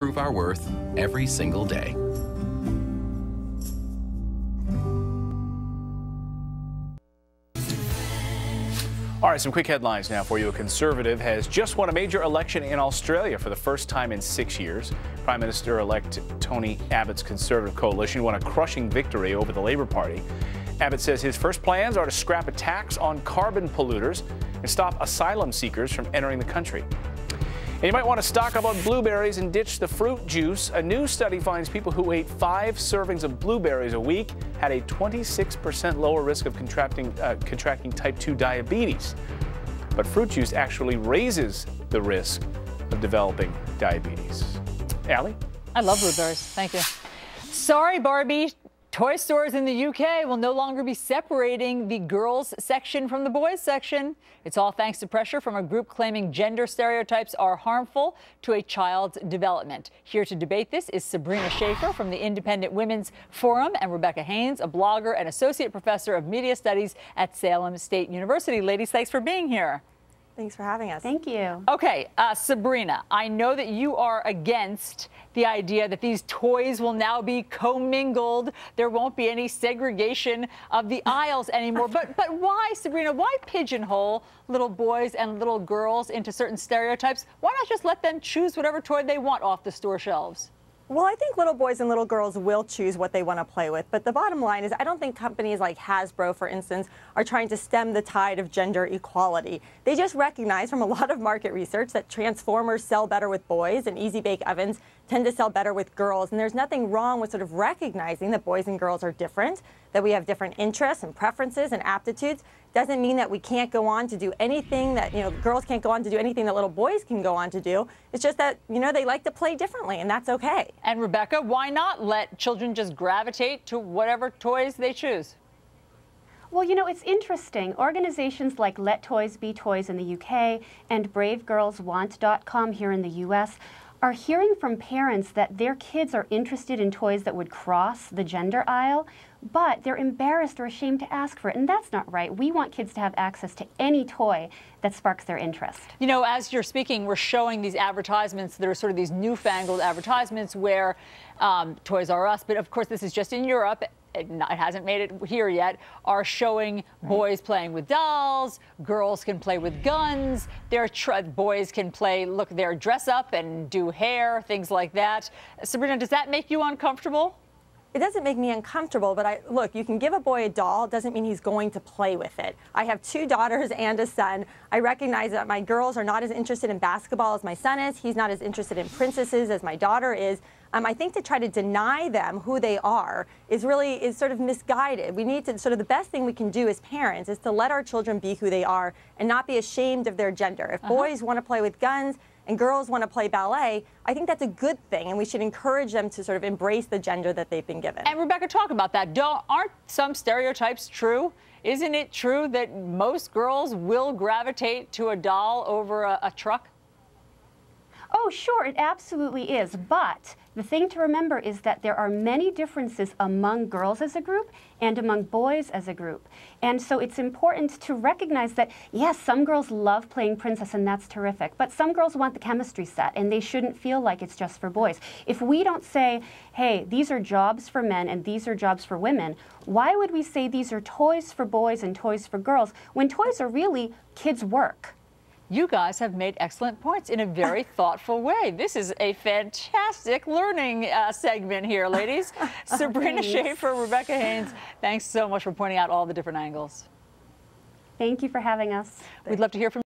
Prove our worth every single day. All right, some quick headlines now for you. A Conservative has just won a major election in Australia for the first time in 6 years. Prime Minister-elect Tony Abbott's Conservative coalition won a crushing victory over the Labor Party. Abbott says his first plans are to scrap a tax on carbon polluters and stop asylum seekers from entering the country. And you might want to stock up on blueberries and ditch the fruit juice. A new study finds people who ate 5 servings of blueberries a week had a 26% lower risk of contracting type 2 diabetes. But fruit juice actually raises the risk of developing diabetes. Allie? I love blueberries. Thank you. Sorry, Barbie. Toy stores in the UK will no longer be separating the girls section from the boys section. It's all thanks to pressure from a group claiming gender stereotypes are harmful to a child's development. Here to debate this is Sabrina Schaeffer from the Independent Women's Forum and Rebecca Hains, a blogger and associate professor of media studies at Salem State University. Ladies, thanks for being here. Thanks for having us. Thank you. Okay, Sabrina, I know that you are against the idea that these toys will now be commingled. There won't be any segregation of the aisles anymore. But why, Sabrina, why pigeonhole little boys and little girls into certain stereotypes? Why not just let them choose whatever toy they want off the store shelves? Well, I think little boys and little girls will choose what they want to play with. But the bottom line is I don't think companies like Hasbro, for instance, are trying to stem the tide of gender equality. They just recognize from a lot of market research that Transformers sell better with boys and Easy Bake Ovens tend to sell better with girls. And there's nothing wrong with sort of recognizing that boys and girls are different, that we have different interests and preferences and aptitudes. Doesn't mean that we can't go on to do anything that, girls can't go on to do anything that little boys can go on to do. It's just that, they like to play differently, and that's okay. And Rebecca, why not let children just gravitate to whatever toys they choose? Well, it's interesting. Organizations like Let Toys Be Toys in the UK and BraveGirlsWant.com here in the US are hearing from parents that their kids are interested in toys that would cross the gender aisle, but they're embarrassed or ashamed to ask for it, and that's not right. We want kids to have access to any toy that sparks their interest. As you're speaking, we're showing these advertisements that are sort of these newfangled advertisements where Toys R Us, but of course this is just in Europe, it hasn't made it here yet, are showing boys playing with dolls, girls can play with guns, boys can play, dress up and do hair, things like that. Sabrina, does that make you uncomfortable? It doesn't make me uncomfortable, but look, you can give a boy a doll, doesn't mean he's going to play with it. I have 2 daughters and a son. I recognize that my girls are not as interested in basketball as my son is. He's not as interested in princesses as my daughter is. I think to try to deny them who they are is sort of misguided. We need to, the best thing we can do as parents is to let our children be who they are and not be ashamed of their gender. If boys want to play with guns and girls want to play ballet, I think that's a good thing, and we should encourage them to sort of embrace the gender that they've been given. And Rebecca, talk about that. Aren't some stereotypes true? Isn't it true that most girls will gravitate to a doll over a truck? Oh, sure, it absolutely is. But the thing to remember is that there are many differences among girls as a group and among boys as a group. And so it's important to recognize that, yes, some girls love playing princess, and that's terrific. But some girls want the chemistry set, and they shouldn't feel like it's just for boys. If we don't say, hey, these are jobs for men and these are jobs for women, why would we say these are toys for boys and toys for girls when toys are really kids' work? You guys have made excellent points in a very thoughtful way. This is a fantastic learning segment here, ladies. Sabrina Schaeffer, Rebecca Hains, thanks so much for pointing out all the different angles. Thank you for having us. We'd love to hear from